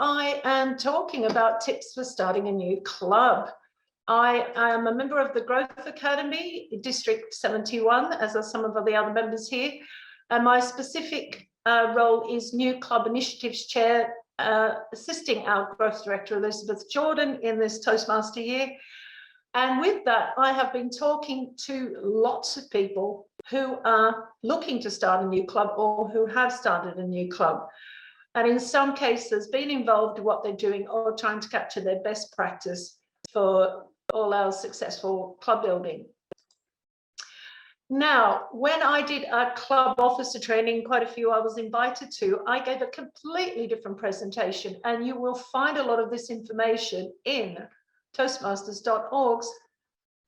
I am talking about tips for starting a new club. I am a member of the Growth Academy District 71, as are some of the other members here. And my specific role is New Club Initiatives Chair, assisting our Growth Director, Elizabeth Jordan, in this Toastmaster year. And with that, I have been talking to lots of people who are looking to start a new club or who have started a new club. And in some cases, been involved in what they're doing or trying to capture their best practice for all our successful club building. Now, when I did a club officer training, quite a few I was invited to, I gave a completely different presentation, and you will find a lot of this information in Toastmasters.org's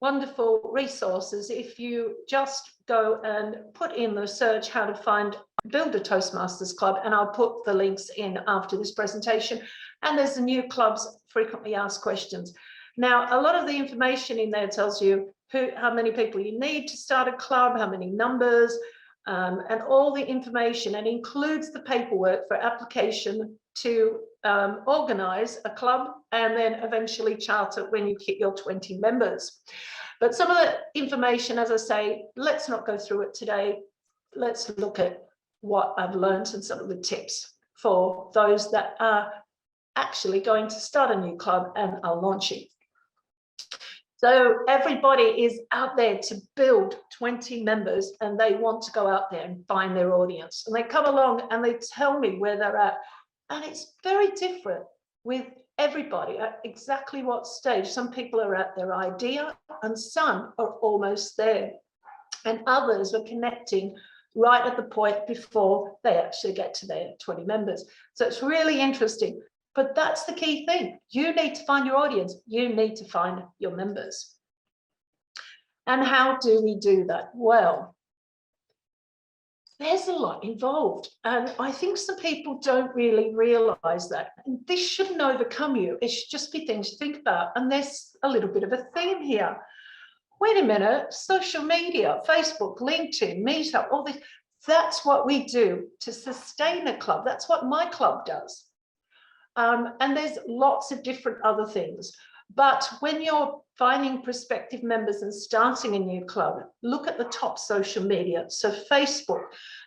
wonderful resources. If you just go and put in the search how to build a Toastmasters club, and I'll put the links in after this presentation. And there's the new clubs frequently asked questions. Now, a lot of the information in there tells you how many people you need to start a club, how many numbers, and all the information, and includes the paperwork for application to organize a club and then eventually charter when you hit your 20 members. But some of the information, as I say, let's not go through it today. Let's look at what I've learned and some of the tips for those that are actually going to start a new club and are launching. So everybody is out there to build 20 members, and they want to go out there and find their audience. And they come along and they tell me where they're at. And it's very different with everybody at exactly what stage. Some people are at their idea and some are almost there. And others are connecting right at the point before they actually get to their 20 members. So it's really interesting. But that's the key thing. You need to find your audience. You need to find your members. And how do we do that? Well, there's a lot involved. And I think some people don't really realize that. And this shouldn't overcome you. It should just be things to think about. And there's a little bit of a theme here. Wait a minute, social media, Facebook, LinkedIn, Meetup, all this, that's what we do to sustain a club. That's what my club does. And there's lots of different other things. But when you're finding prospective members and starting a new club, look at the top social media. So Facebook.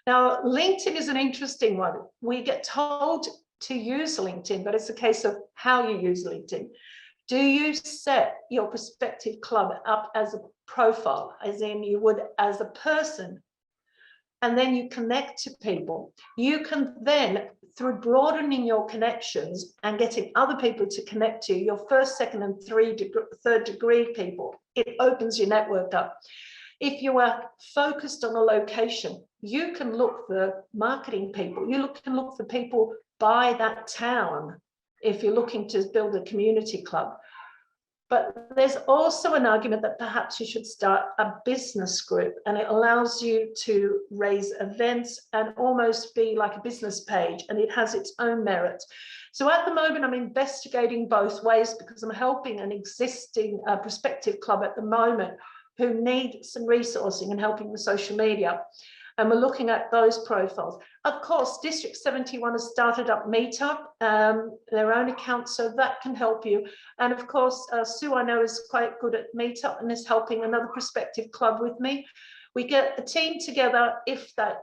Now, LinkedIn is an interesting one. We get told to use LinkedIn, but it's a case of how you use LinkedIn. Do you set your prospective club up as a profile, as in you would as a person? And then you connect to people. You can then, through broadening your connections and getting other people to connect to you, your first, second, and third degree people, it opens your network up. If you are focused on a location, you can look for marketing people. You can look for people by that town if you're looking to build a community club. But there's also an argument that perhaps you should start a business group, and it allows you to raise events and almost be like a business page, and it has its own merit. So at the moment, I'm investigating both ways because I'm helping an existing prospective club at the moment who need some resourcing and helping with social media. And we're looking at those profiles. Of course, District 71 has started up Meetup, their own account, so that can help you. And of course, Sue, I know, is quite good at Meetup and is helping another prospective club with me. We get a team together if that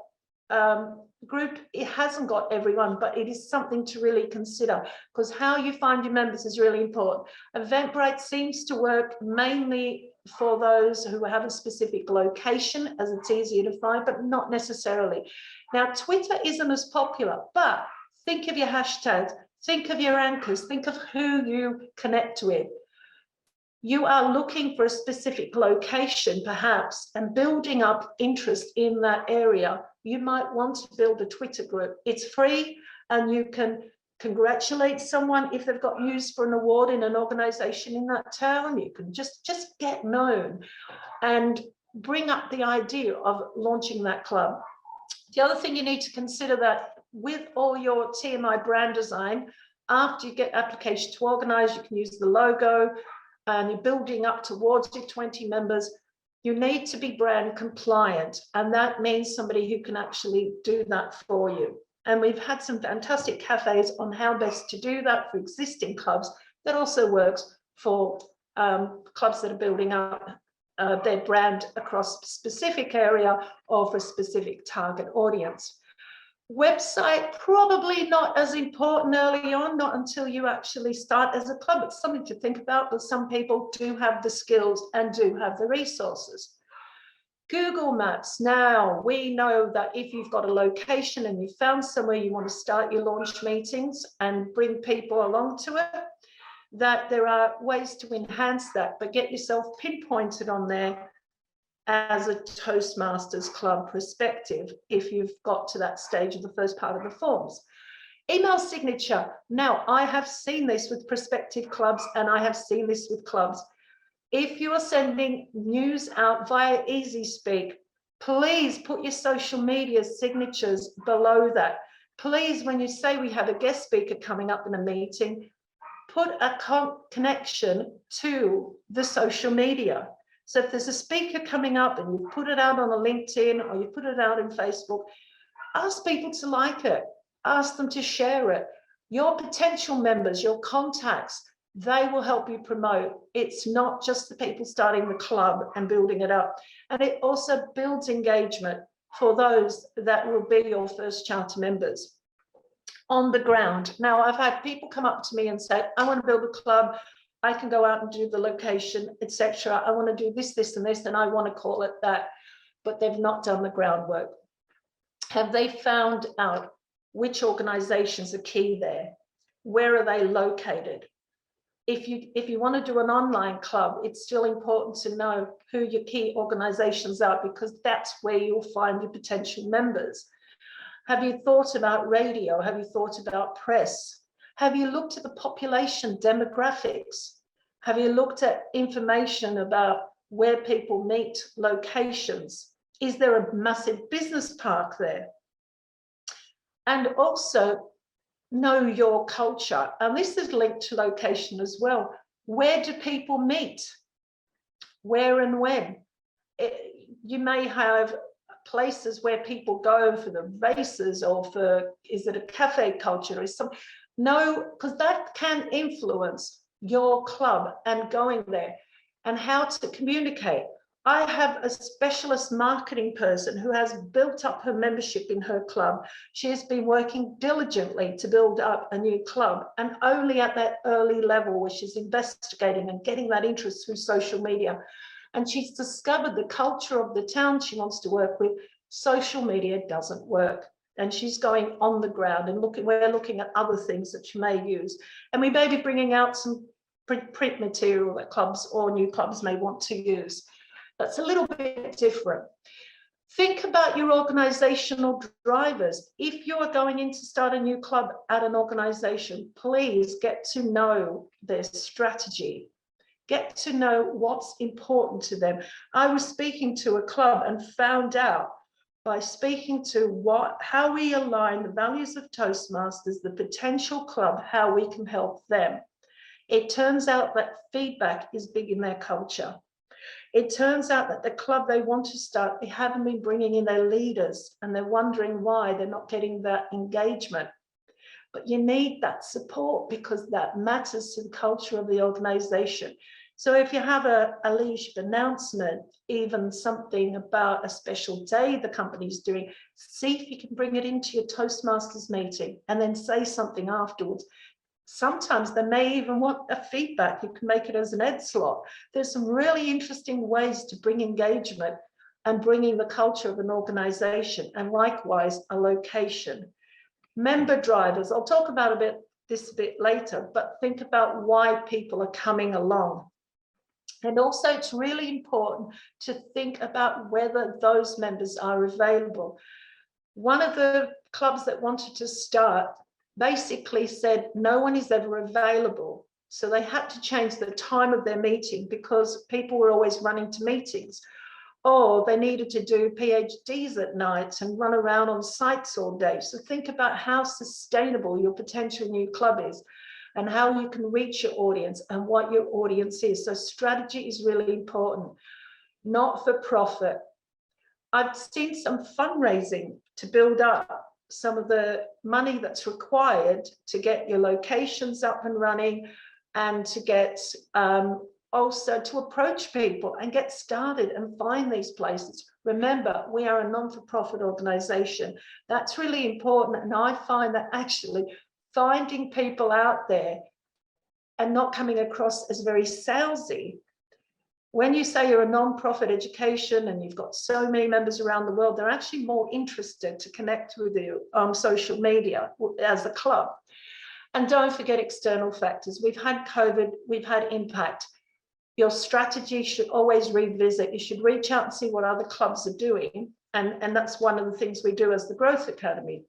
group, it hasn't got everyone, but it is something to really consider, because how you find your members is really important. Eventbrite seems to work mainly for those who have a specific location, as it's easier to find, but not necessarily. Now, Twitter isn't as popular, but think of your hashtags, think of your anchors, think of who you connect with. You are looking for a specific location, perhaps, and building up interest in that area. You might want to build a Twitter group. It's free, and you can congratulate someone if they've got news for an award in an organization in that town. You can just get known and bring up the idea of launching that club. The other thing you need to consider that with all your TMI brand design, after you get application to organize, you can use the logo, and you're building up towards your 20 members, you need to be brand compliant. And that means somebody who can actually do that for you. And we've had some fantastic cafes on how best to do that for existing clubs. That also works for clubs that are building up their brand across a specific area or for a specific target audience. Website, probably not as important early on, not until you actually start as a club. It's something to think about, but some people do have the skills and do have the resources. Google Maps. Now, we know that if you've got a location and you've found somewhere you want to start your launch meetings and bring people along to it, that there are ways to enhance that, but get yourself pinpointed on there as a Toastmasters club perspective if you've got to that stage of the first part of the forms. Email signature. Now, I have seen this with prospective clubs and I have seen this with clubs. If you are sending news out via EasySpeak, please put your social media signatures below that. Please, when you say we have a guest speaker coming up in a meeting, put a connection to the social media. So if there's a speaker coming up and you put it out on a LinkedIn or you put it out in Facebook, ask people to like it, ask them to share it. Your potential members, your contacts, they will help you promote. It's not just the people starting the club and building it up. And it also builds engagement for those that will be your first charter members on the ground. Now, I've had people come up to me and say, I want to build a club. I can go out and do the location, etc. I want to do this, this, and this, and I want to call it that. But they've not done the groundwork. Have they found out which organizations are key there? Where are they located? If you want to do an online club, it's still important to know who your key organizations are, because that's where you'll find your potential members. Have you thought about radio? Have you thought about press? Have you looked at the population demographics? Have you looked at information about where people meet, locations? Is there a massive business park there? And also, know your culture. And this is linked to location as well. Where do people meet? Where and when? You may have places where people go for the races, or for, is it a cafe culture? Is some, no, because that can influence your club and going there and how to communicate. I have a specialist marketing person who has built up her membership in her club. She has been working diligently to build up a new club, and only at that early level where she's investigating and getting that interest through social media. And she's discovered the culture of the town she wants to work with. Social media doesn't work. And she's going on the ground and we're looking at other things that she may use. And we may be bringing out some print material that clubs or new clubs may want to use. That's a little bit different. Think about your organizational drivers. If you are going in to start a new club at an organization, please get to know their strategy. Get to know what's important to them. I was speaking to a club and found out by speaking to how we align the values of Toastmasters, the potential club, how we can help them. It turns out that feedback is big in their culture. It turns out that the club they want to start, they haven't been bringing in their leaders, and they're wondering why they're not getting that engagement. But you need that support, because that matters to the culture of the organization. So if you have a leadership announcement, even something about a special day the company's doing, see if you can bring it into your Toastmasters meeting and then say something afterwards. Sometimes they may even want a feedback. You can make it as an ed slot. There's some really interesting ways to bring engagement and bringing the culture of an organization, and likewise a location. Member drivers, I'll talk about this a bit later, but think about why people are coming along. And also, it's really important to think about whether those members are available. One of the clubs that wanted to start basically said no one is ever available. So they had to change the time of their meeting because people were always running to meetings. Or they needed to do PhDs at night and run around on sites all day. So think about how sustainable your potential new club is and how you can reach your audience and what your audience is. So strategy is really important. Not for profit. I've seen some fundraising to build up some of the money that's required to get your locations up and running, and to get also to approach people and get started and find these places. Remember, we are a non-for-profit organization. That's really important. And I find that actually finding people out there and not coming across as very salesy. When you say you're a non-profit education and you've got so many members around the world, they're actually more interested to connect with you on social media as a club. And don't forget external factors. We've had COVID, we've had impact. Your strategy should always revisit. You should reach out and see what other clubs are doing. And that's one of the things we do as the Growth Academy,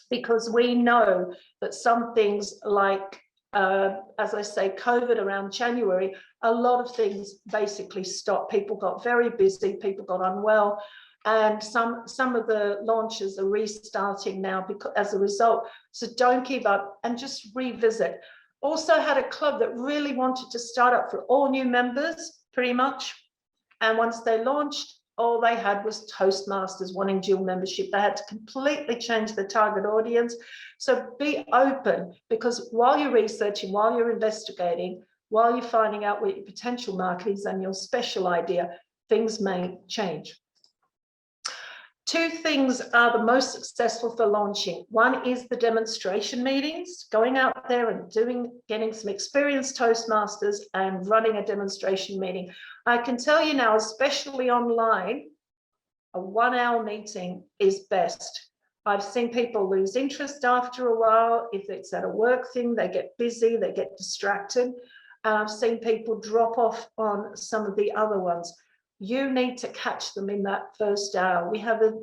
because we know that some things like, as I say, COVID around January, a lot of things basically stopped. People got very busy, people got unwell, and some of the launches are restarting now because as a result. So don't give up and just revisit. Also had a club that really wanted to start up for all new members, pretty much. And once they launched, all they had was Toastmasters wanting dual membership. They had to completely change the target audience. So be open, because while you're researching, while you're investigating, while you're finding out what your potential market is and your special idea, things may change. Two things are the most successful for launching. One is the demonstration meetings, going out there and getting some experienced Toastmasters and running a demonstration meeting. I can tell you now, especially online, a 1-hour meeting is best. I've seen people lose interest after a while. If it's at a work thing, they get busy, they get distracted. I've seen people drop off on some of the other ones. You need to catch them in that first hour. We have a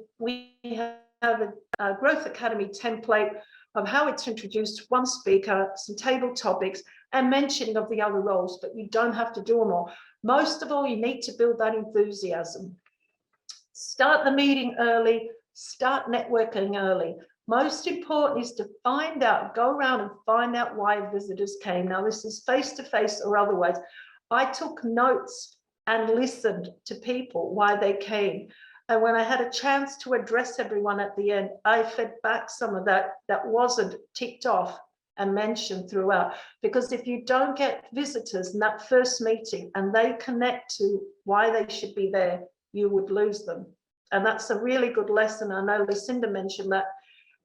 Growth Academy template of how it's introduced, one speaker, some table topics, and mentioning of the other roles, but you don't have to do them all. Most of all, you need to build that enthusiasm. Start the meeting early, start networking early. Most important is to find out, go around and find out why visitors came. Now, this is face-to-face or otherwise. I took notes and listened to people why they came. And when I had a chance to address everyone at the end, I fed back some of that wasn't ticked off and mentioned throughout. Because if you don't get visitors in that first meeting and they connect to why they should be there, you would lose them. And that's a really good lesson. I know Lucinda mentioned that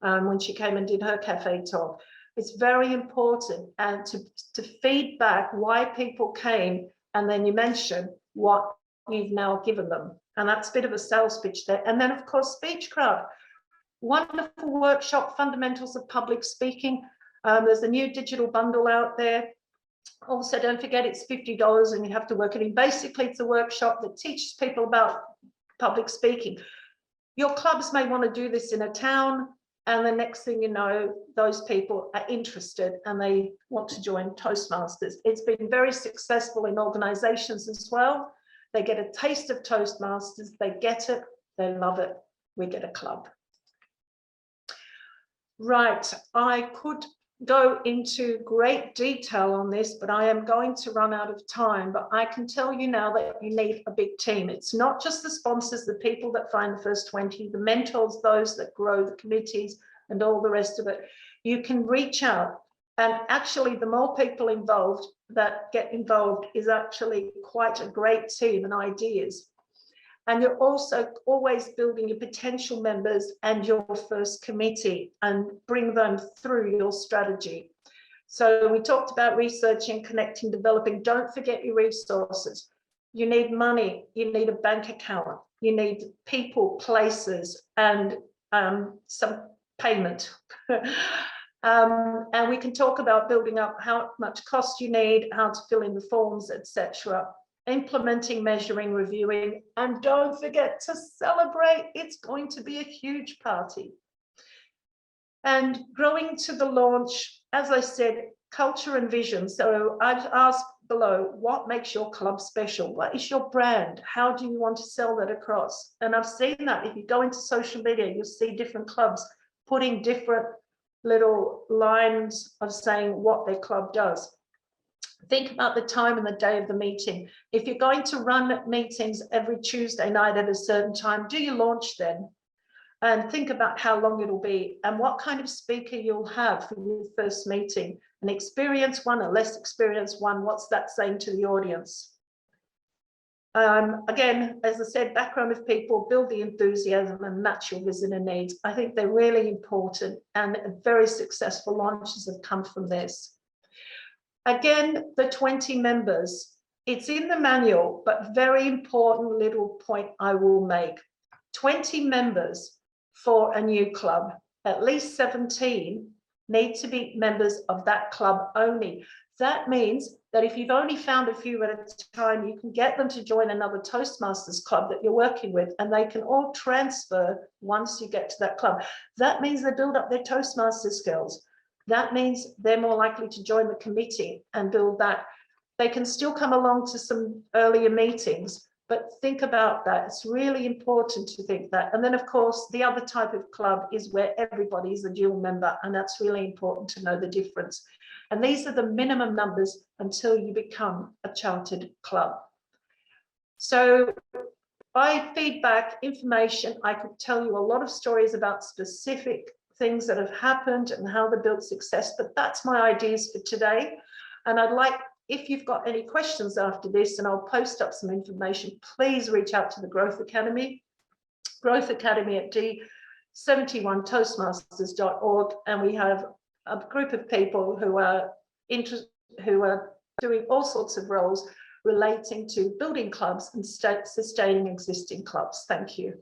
when she came and did her cafe talk. It's very important and to feed back why people came, and then you mention what you've now given them. And that's a bit of a sales pitch there. And then, of course, Speechcraft. Wonderful workshop, Fundamentals of Public Speaking. There's a new digital bundle out there. Also, don't forget it's $50 and you have to work it in. Basically, it's a workshop that teaches people about public speaking. Your clubs may want to do this in a town, and the next thing you know, those people are interested and they want to join Toastmasters. It's been very successful in organizations as well. They get a taste of Toastmasters, they get it, they love it. We get a club. Right, I could go into great detail on this, but I am going to run out of time. But I can tell you now that you need a big team. It's not just the sponsors, the people that find the first 20, the mentors, those that grow the committees and all the rest of it. You can reach out, and actually the more people involved that get involved is actually quite a great team and ideas. And you're also always building your potential members and your first committee and bring them through your strategy. So we talked about researching, connecting, developing. Don't forget your resources. You need money, you need a bank account, you need people, places, and some payment. And we can talk about building up how much cost you need, how to fill in the forms, etc. Implementing, measuring, reviewing, and don't forget to celebrate. It's going to be a huge party. And growing to the launch, as I said, culture and vision. So I've asked below, what makes your club special? What is your brand? How do you want to sell that across? And I've seen that if you go into social media, you'll see different clubs putting different little lines of saying what their club does. Think about the time and the day of the meeting. If you're going to run meetings every Tuesday night at a certain time, do you launch then? and think about how long it'll be and what kind of speaker you'll have for your first meeting. An experienced one, a less experienced one, what's that saying to the audience? Again, as I said, background of people, build the enthusiasm and match your visitor needs. I think they're really important, and very successful launches have come from this. Again, the 20 members, it's in the manual, but very important little point I will make. 20 members for a new club, at least 17 need to be members of that club only. That means that if you've only found a few at a time, you can get them to join another Toastmasters club that you're working with, and they can all transfer once you get to that club. That means they build up their Toastmaster skills. That means they're more likely to join the committee and build that. They can still come along to some earlier meetings, but think about that. It's really important to think that. And then, of course, the other type of club is where everybody is a dual member, and that's really important to know the difference. And these are the minimum numbers until you become a chartered club. So by feedback, information, I could tell you a lot of stories about specific things that have happened and how they built success, but that's my ideas for today. And I'd like, if you've got any questions after this, and I'll post up some information, please reach out to the Growth Academy, Growth Academy at D71toastmasters.org, and we have a group of people who are doing all sorts of roles relating to building clubs and sustaining existing clubs. Thank you.